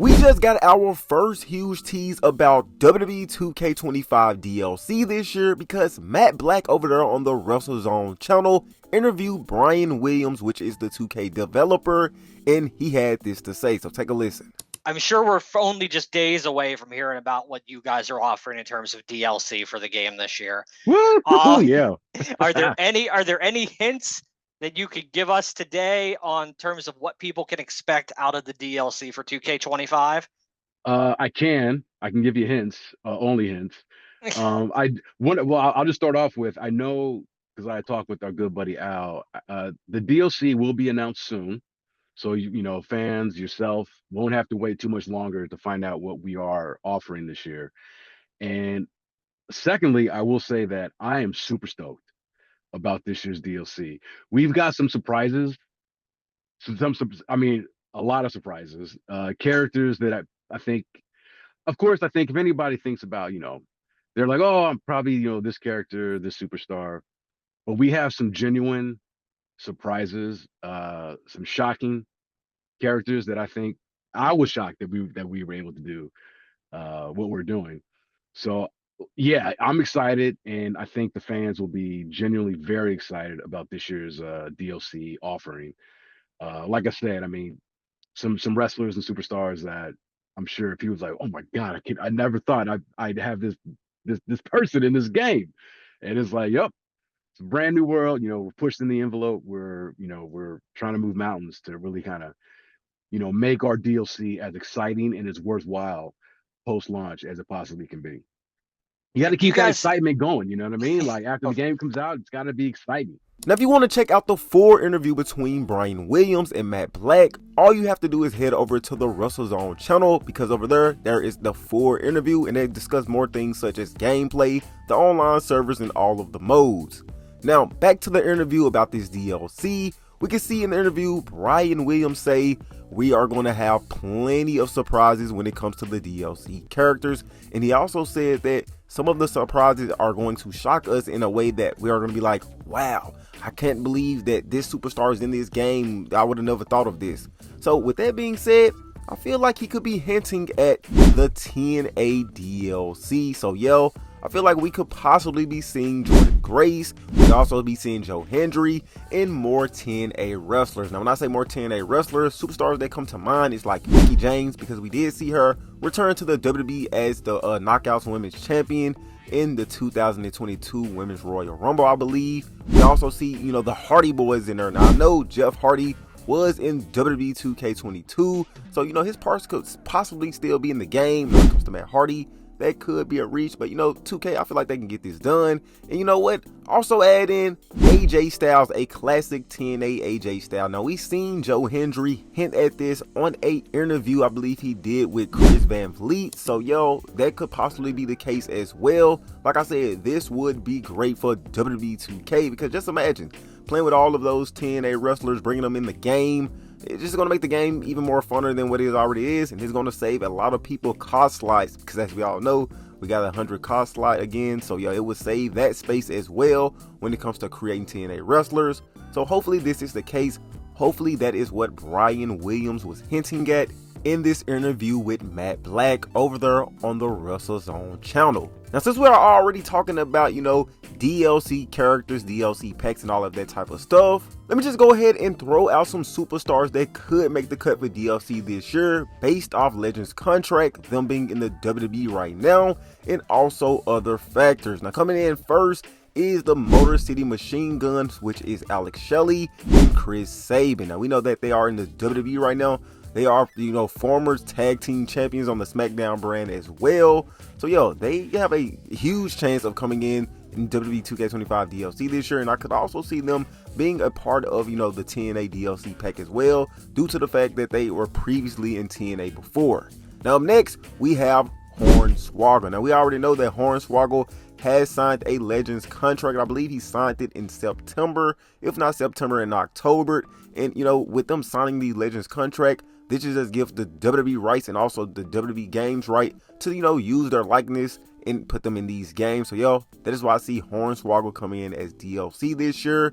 We just got our first huge tease about WWE 2K25 DLC this year because Matt Black over there on the WrestleZone channel interviewed Brian Williams, which is the 2K developer, and he had this to say, so take a listen. I'm sure we're only just days away from hearing about what you guys are offering in terms of DLC for the game this year. Yeah. Are there any hints that you could give us today on terms of what people can expect out of the DLC for 2K25? I can give you hints, only hints. I'll just start off with, I know, because I talked with our good buddy Al, the DLC will be announced soon. So, fans, yourself, won't have to wait too much longer to find out what we are offering this year. And secondly, I will say that I am super stoked about this year's DLC. We've got some surprises, a lot of surprises, characters that I think, of course, I think if anybody thinks about, they're like, oh, I'm probably, this character, this superstar, but we have some genuine surprises, some shocking characters that I think I was shocked that we were able to do what we're doing. So yeah, I'm excited, and I think the fans will be genuinely very excited about this year's DLC offering. Like I said, I mean, some wrestlers and superstars that I'm sure if he was like, oh my God, I never thought I'd have this person in this game. And it's like, yep, it's a brand new world. We're pushing the envelope. We're trying to move mountains to really kind of, make our DLC as exciting and as worthwhile post-launch as it possibly can be. You got to keep that excitement going, you know what I mean? Like after the game comes out, it's got to be exciting. Now, if you want to check out the full interview between Brian Williams and Matt Black, all you have to do is head over to the WrestleZone channel, because over there is the full interview and they discuss more things such as gameplay, the online servers, and all of the modes. Now, back to the interview about this DLC. We can see in the interview Brian Williams say we are going to have plenty of surprises when it comes to the DLC characters, and he also said that some of the surprises are going to shock us in a way that we are going to be like, wow, I can't believe that this superstar is in this game. I would have never thought of this. So with that being said, I feel like he could be hinting at the TNA DLC. So yo, I feel like we could possibly be seeing Jordan Grace. We could also be seeing Joe Hendry and more TNA wrestlers. Now, when I say more TNA wrestlers, superstars that come to mind is like Mickie James, because we did see her return to the WWE as the Knockouts Women's Champion in the 2022 Women's Royal Rumble, I believe. We also see, the Hardy Boys in there. Now, I know Jeff Hardy was in WWE 2K22, so, his parts could possibly still be in the game when it comes to Matt Hardy. That could be a reach, but 2K, I feel like they can get this done. And you know what? Also add in AJ Styles, a classic TNA AJ Styles. Now, we seen Joe Hendry hint at this on a interview I believe he did with Chris Van Vliet. So, yo, that could possibly be the case as well. Like I said, this would be great for WWE 2K, because just imagine playing with all of those TNA wrestlers, bringing them in the game. It's just going to make the game even more funner than what it already is, and it's going to save a lot of people cost slides, because as we all know, we got 100 cost slide again. So yeah, it would save that space as well when it comes to creating TNA wrestlers. So hopefully this is the case. Hopefully that is what Brian Williams was hinting at in this interview with Matt Black over there on the WrestleZone channel. Now, since we're already talking about, DLC characters, DLC packs, and all of that type of stuff, let me just go ahead and throw out some superstars that could make the cut for DLC this year based off Legends contract, them being in the WWE right now, and also other factors. Now, coming in first is the Motor City Machine Guns, which is Alex Shelley and Chris Sabin. Now, we know that they are in the WWE right now. They are, former tag team champions on the SmackDown brand as well. So, yo, they have a huge chance of coming in WWE 2K25 DLC this year. And I could also see them being a part of, the TNA DLC pack as well, due to the fact that they were previously in TNA before. Now, up next, we have Hornswoggle. Now, we already know that Hornswoggle has signed a Legends contract. I believe he signed it in September, if not September and October. And, with them signing the Legends contract, this just gives the WWE rights and also the WWE games right to, use their likeness and put them in these games. So, that is why I see Hornswoggle coming in as DLC this year,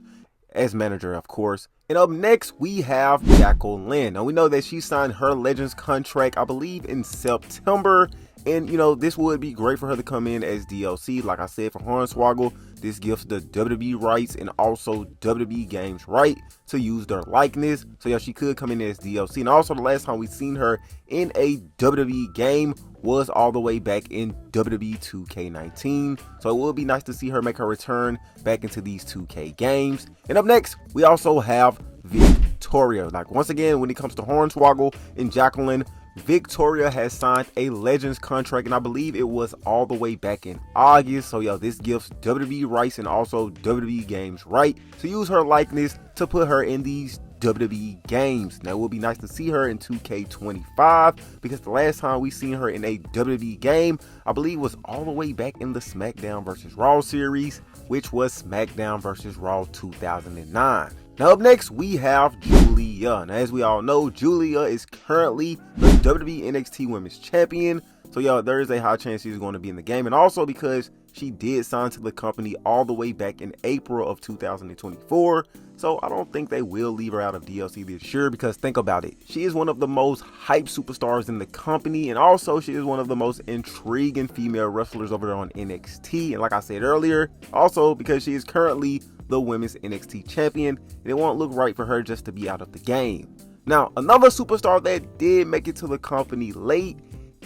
as manager, of course. And up next, we have Jacqueline. Now, we know that she signed her Legends contract, I believe, in September. And, you know, this would be great for her to come in as DLC. Like I said, for Hornswoggle, this gives the WWE rights and also WWE Games right to use their likeness. So, yeah, she could come in as DLC. And also, the last time we seen her in a WWE game was all the way back in WWE 2K19. So, it would be nice to see her make her return back into these 2K games. And up next, we also have Victoria. Like, once again, when it comes to Hornswoggle and Jacqueline, Victoria has signed a Legends contract, and I believe it was all the way back in August. So, yo, this gives WWE rights and also WWE Games right to use her likeness to put her in these WWE games. Now, it would be nice to see her in 2K25 because the last time we seen her in a WWE game, I believe, was all the way back in the SmackDown vs. Raw series, which was SmackDown vs. Raw 2009. Now up next, we have Julia. Now, as we all know, Julia is currently the WWE NXT Women's Champion. So, y'all, there is a high chance she's going to be in the game. And also because she did sign to the company all the way back in April of 2024. So, I don't think they will leave her out of DLC this year because think about it. She is one of the most hyped superstars in the company. And also, she is one of the most intriguing female wrestlers over there on NXT. And like I said earlier, also because she is currently the women's NXT champion, and it won't look right for her just to be out of the game. Now, another superstar that did make it to the company late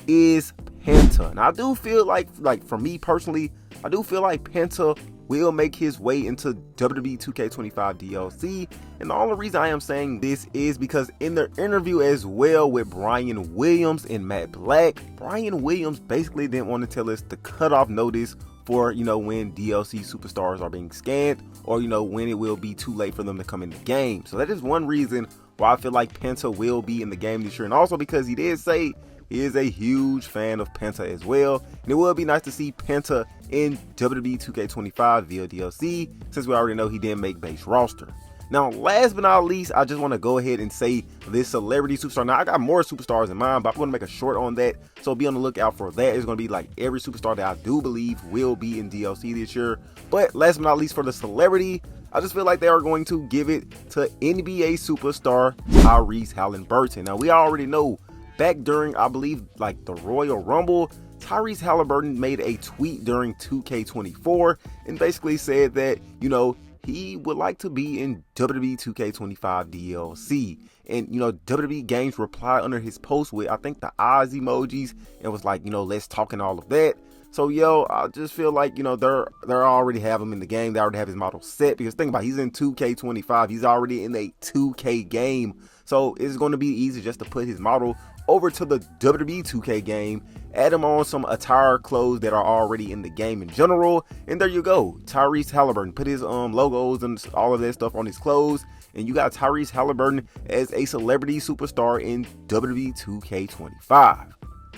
is Penta. And I do feel like for me personally, I do feel like Penta will make his way into WWE 2K25 DLC. And the only reason I am saying this is because in their interview as well with Brian Williams and Matt Black, Brian Williams basically didn't want to tell us the cutoff notice for, you know, when DLC superstars are being scanned, or, you know, when it will be too late for them to come in the game. So that is one reason why I feel like Penta will be in the game this year. And also because he did say he is a huge fan of Penta as well. And it would be nice to see Penta in WWE 2K25 via DLC, since we already know he didn't make base roster. Now, last but not least, I just want to go ahead and say this celebrity superstar. Now, I got more superstars in mind, but I'm going to make a short on that. So be on the lookout for that. It's going to be like every superstar that I do believe will be in DLC this year. But last but not least, for the celebrity, I just feel like they are going to give it to NBA superstar Tyrese Halliburton. Now, we already know back during, I believe, like the Royal Rumble, Tyrese Halliburton made a tweet during 2K24 and basically said that, you know, he would like to be in WWE 2K25 DLC. And, you know, WWE Games replied under his post with, I think, the eyes emojis, and was like, you know, let's talk and all of that. So, yo, I just feel like, you know, they're already have him in the game. They already have his model set. Because think about it, he's in 2K25. He's already in a 2K game. So it's going to be easy just to put his model over to the WWE 2K game, add him on some attire clothes that are already in the game in general, and there you go. Tyrese Halliburton, put his logos and all of that stuff on his clothes, and you got Tyrese Halliburton as a celebrity superstar in WWE 2K25.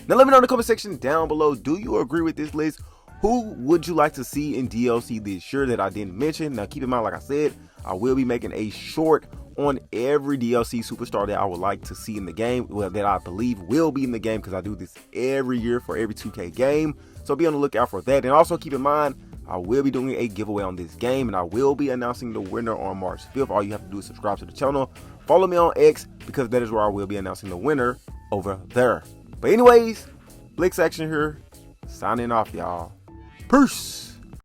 Now let me know in the comment section down below, do you agree with this list? Who would you like to see in DLC this year that I didn't mention? Now keep in mind, like I said, I will be making a short on every DLC superstar that I would like to see in the game, well, that I believe will be in the game, because I do this every year for every 2K game. So be on the lookout for that. And also keep in mind, I will be doing a giveaway on this game, and I will be announcing the winner on March 5th. All you have to do is subscribe to the channel, follow me on X, because that is where I will be announcing the winner over there. But anyways, Blix Action here, signing off, y'all. Peace.